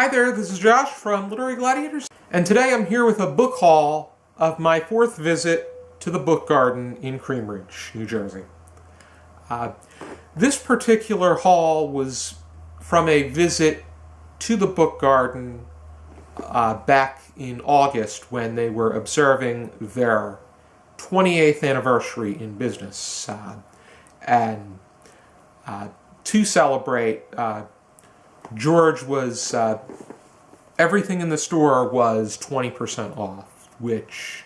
Hi there, this is Josh from Literary Gladiators, and today I'm here with a book haul of my 4th visit to the Book Garden in Cream Ridge, New Jersey. This particular haul was from a visit to the Book Garden back in August when they were observing their 28th anniversary in business. And to celebrate, George was, everything in the store was 20% off, which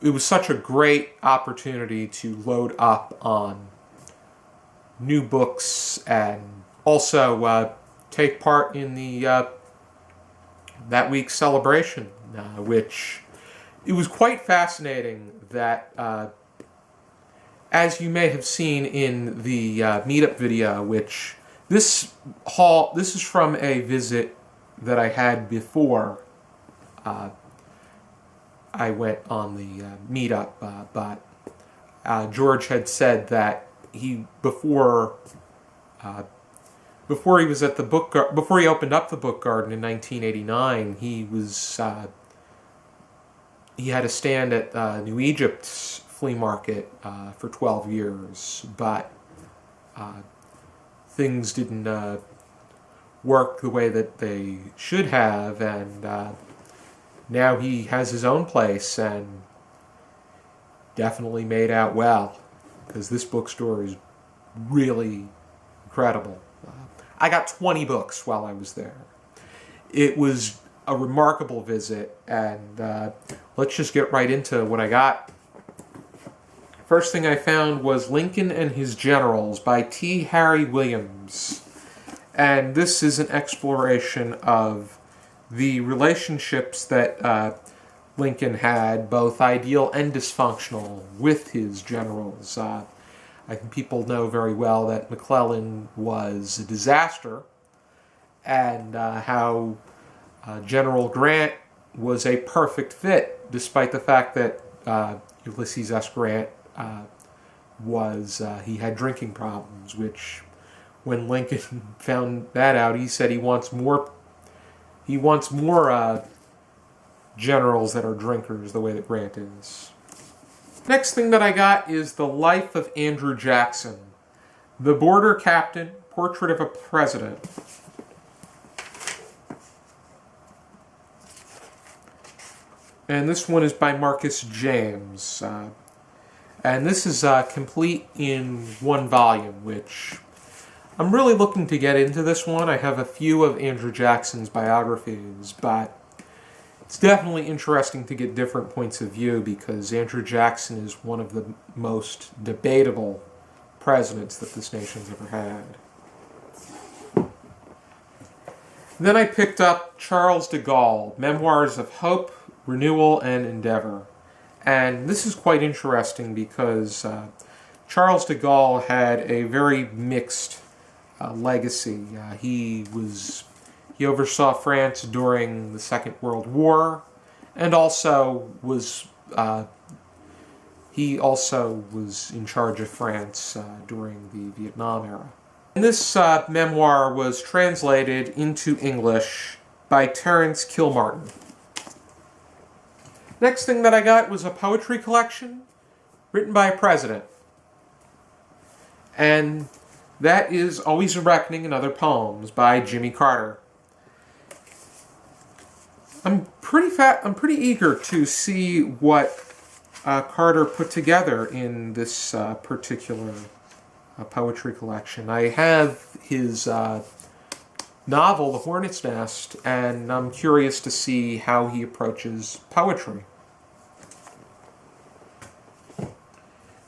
it was such a great opportunity to load up on new books and also take part in the that week's celebration, which it was quite fascinating that, as you may have seen in the meetup video, which this is from a visit that I had before I went on the meetup, but George had said that before he was at the before he opened up the Book Garden in 1989, he had a stand at New Egypt's flea market for 12 years, but things didn't work the way that they should have, and now he has his own place and definitely made out well, because this bookstore is really incredible. I got 20 books while I was there. It was a remarkable visit, and let's just get right into what I got. First thing I found was Lincoln and His Generals by T. Harry Williams. And this is an exploration of the relationships that Lincoln had, both ideal and dysfunctional, with his generals. I think people know very well that McClellan was a disaster, and how General Grant was a perfect fit, despite the fact that Ulysses S. Grant he had drinking problems, which when Lincoln found that out, he said he wants more generals that are drinkers the way that Grant is. Next thing that I got is The Life of Andrew Jackson, The Border Captain, Portrait of a President. And this one is by Marcus James. And this is complete in one volume, which I'm really looking to get into this one. I have a few of Andrew Jackson's biographies, but it's definitely interesting to get different points of view, because Andrew Jackson is one of the most debatable presidents that this nation's ever had. Then I picked up Charles de Gaulle, Memoirs of Hope, Renewal, and Endeavor. And this is quite interesting because Charles de Gaulle had a very mixed legacy. He oversaw France during the Second World War, and he also was in charge of France during the Vietnam era. And this memoir was translated into English by Terence Kilmartin. Next thing that I got was a poetry collection written by a president. And that is Always a Reckoning and Other Poems by Jimmy Carter. I'm pretty eager to see what Carter put together in this particular poetry collection. I have his novel, The Hornet's Nest, and I'm curious to see how he approaches poetry.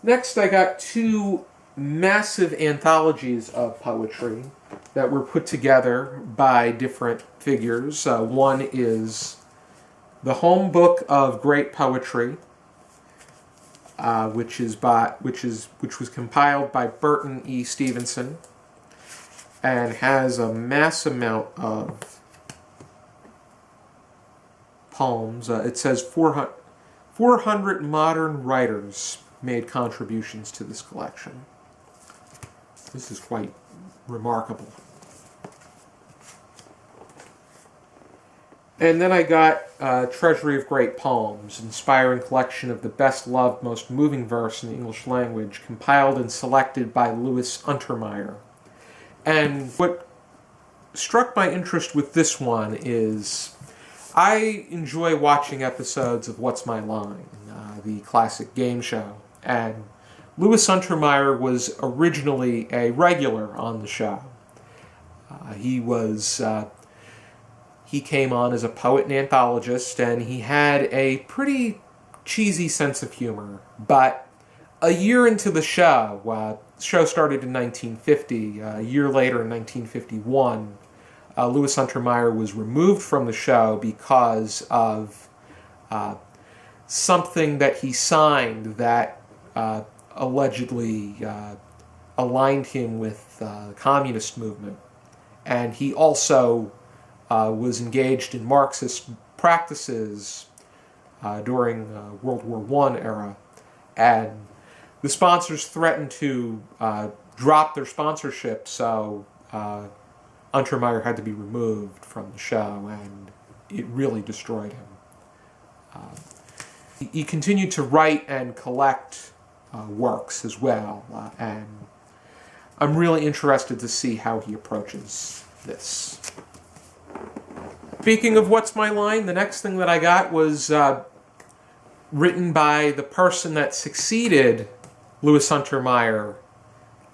Next, I got 2 massive anthologies of poetry that were put together by different figures. One is The Home Book of Great Poetry, which was compiled by Burton E. Stevenson, and has a mass amount of poems. It says 400 modern writers made contributions to this collection. This is quite remarkable. And then I got Treasury of Great Poems, inspiring collection of the best-loved, most moving verse in the English language, compiled and selected by Louis Untermeyer. And what struck my interest with this one is I enjoy watching episodes of What's My Line, the classic game show. And Louis Untermeyer was originally a regular on the show. He came on as a poet and anthologist, and he had a pretty cheesy sense of humor. But a year into the show started in 1950, a year later in 1951, Louis Untermeyer was removed from the show because of something that he signed that allegedly aligned him with the communist movement. And he also was engaged in Marxist practices during World War I era, and the sponsors threatened to drop their sponsorship, so Untermeyer had to be removed from the show, and it really destroyed him. He continued to write and collect works as well, and I'm really interested to see how he approaches this. Speaking of What's My Line, the next thing that I got was written by the person that succeeded Louis Untermeyer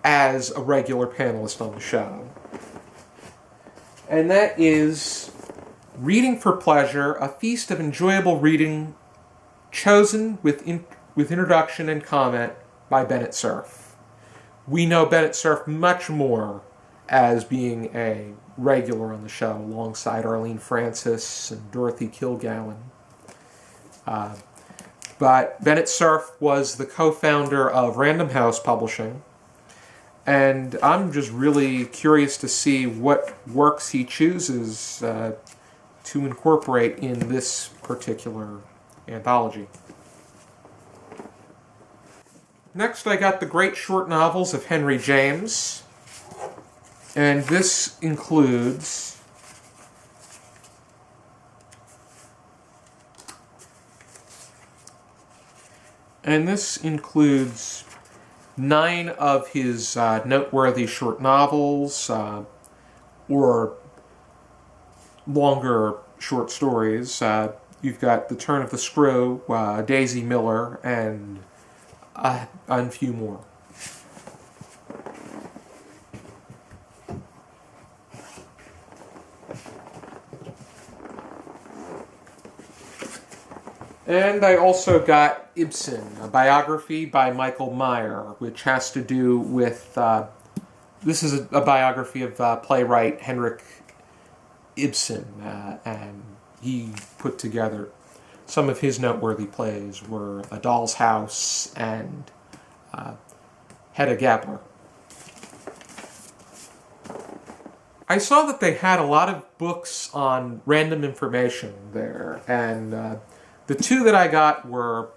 as a regular panelist on the show. And that is Reading for Pleasure, a feast of enjoyable reading chosen with introduction and comment by Bennett Cerf. We know Bennett Cerf much more as being a regular on the show alongside Arlene Francis and Dorothy Kilgallen. But Bennett Cerf was the co-founder of Random House Publishing, and I'm just really curious to see what works he chooses to incorporate in this particular anthology. Next, I got the great short novels of Henry James, and this includes And this includes 9 of his noteworthy short novels, or longer short stories. You've got The Turn of the Screw, Daisy Miller, and a few more. And I also got Ibsen, a biography by Meyer, which has to do with... this is a biography of playwright Henrik Ibsen, and he put together some of his noteworthy plays were A Doll's House and Hedda Gabler. I saw that they had a lot of books on random information there, and the 2 that I got were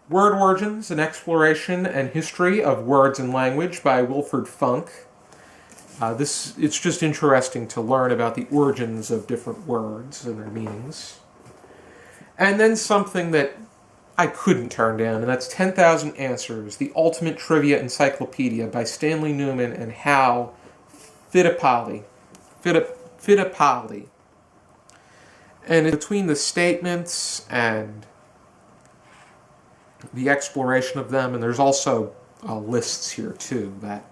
Word Origins, An Exploration and History of Words and Language by Wilfred Funk. It's just interesting to learn about the origins of different words and their meanings. And then something that I couldn't turn down, and that's 10,000 Answers, The Ultimate Trivia Encyclopedia by Stanley, Newman, and Hal Fittipaldi. Fittipaldi. And in between the statements and the exploration of them, and there's also lists here too that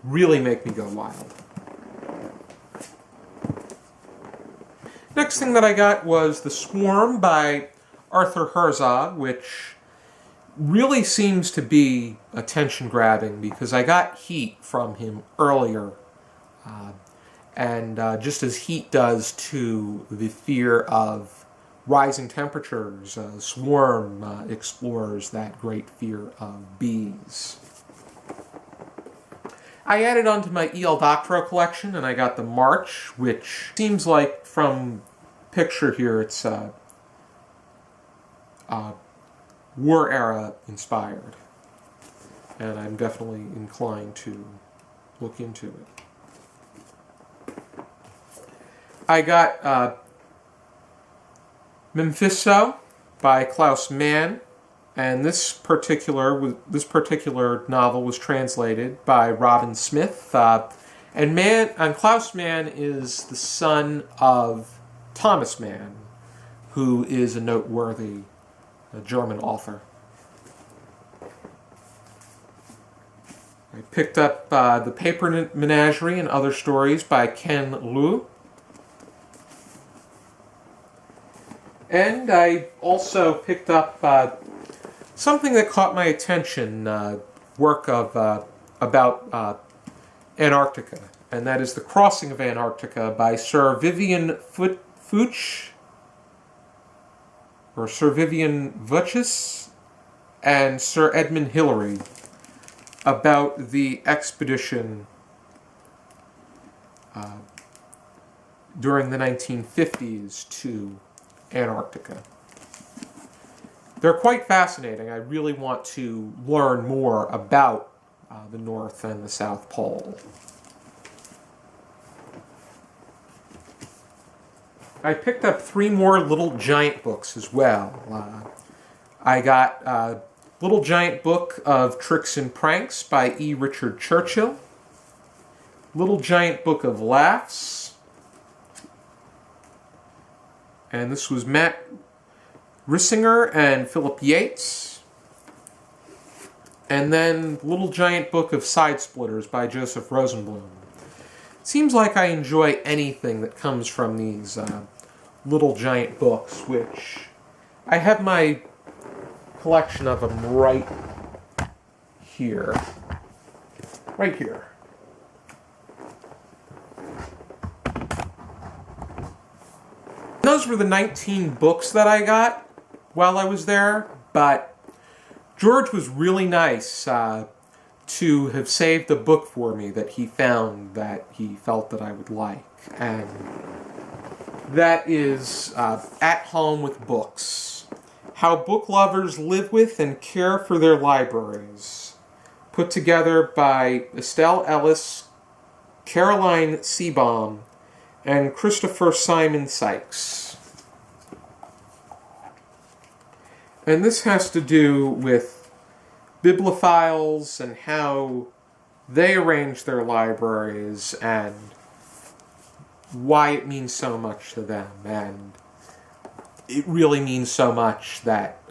really make me go wild. Next thing that I got was The Swarm by Arthur Herzog, which really seems to be attention-grabbing because I got Heat from him earlier. And just as heat does to the fear of rising temperatures, Swarm explores that great fear of bees. I added onto my E.L. Doctorow collection, and I got The March, which seems like, from picture here, it's war era inspired. And I'm definitely inclined to look into it. I got Memphisto by Klaus Mann, and this particular novel was translated by Robin Smith. And Klaus Mann is the son of Thomas Mann, who is a noteworthy German author. I picked up The Paper Menagerie and Other Stories by Ken Liu. And I also picked up something that caught my attention, work of about Antarctica, and that is The Crossing of Antarctica by Sir Vivian Fuchs, or Sir Vivian Vuchis, and Sir Edmund Hillary, about the expedition during the 1950s to Antarctica. They're quite fascinating. I really want to learn more about the North and the South Pole. I picked up 3 more Little Giant books as well. I got Little Giant Book of Tricks and Pranks by E. Richard Churchill, Little Giant Book of Laughs, and this was Matt Rissinger and Philip Yates, and then Little Giant Book of Side Splitters by Joseph Rosenblum. It seems like I enjoy anything that comes from these Little Giant books, which I have my collection of them right here. Right here. Those were the 19 books that I got while I was there, but George was really nice to have saved a book for me that he found that he felt that I would like, and that is At Home with Books: How Book Lovers Live With and Care for Their Libraries, put together by Estelle Ellis, Caroline Seabaum, and Christopher Simon Sykes. And this has to do with bibliophiles and how they arrange their libraries and why it means so much to them. And it really means so much that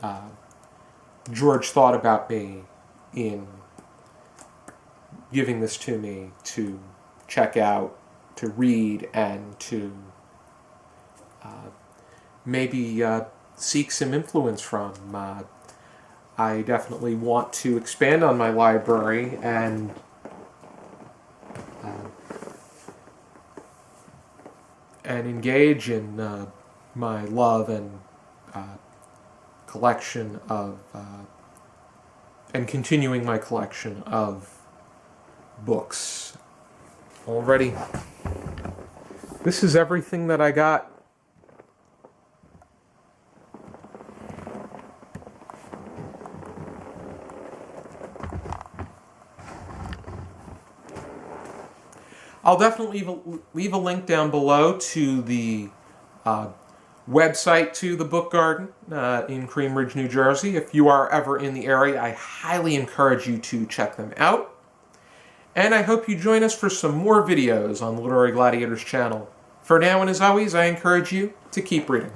George thought about me in giving this to me to check out, to read, and to maybe seek some influence from. I definitely want to expand on my library and engage in my love and collection of and continuing my collection of books. Already, this is everything that I got. I'll definitely leave a link down below to the website to the Book Garden in Cream Ridge, New Jersey. If you are ever in the area, I highly encourage you to check them out. And I hope you join us for some more videos on the Literary Gladiators channel. For now and as always, I encourage you to keep reading.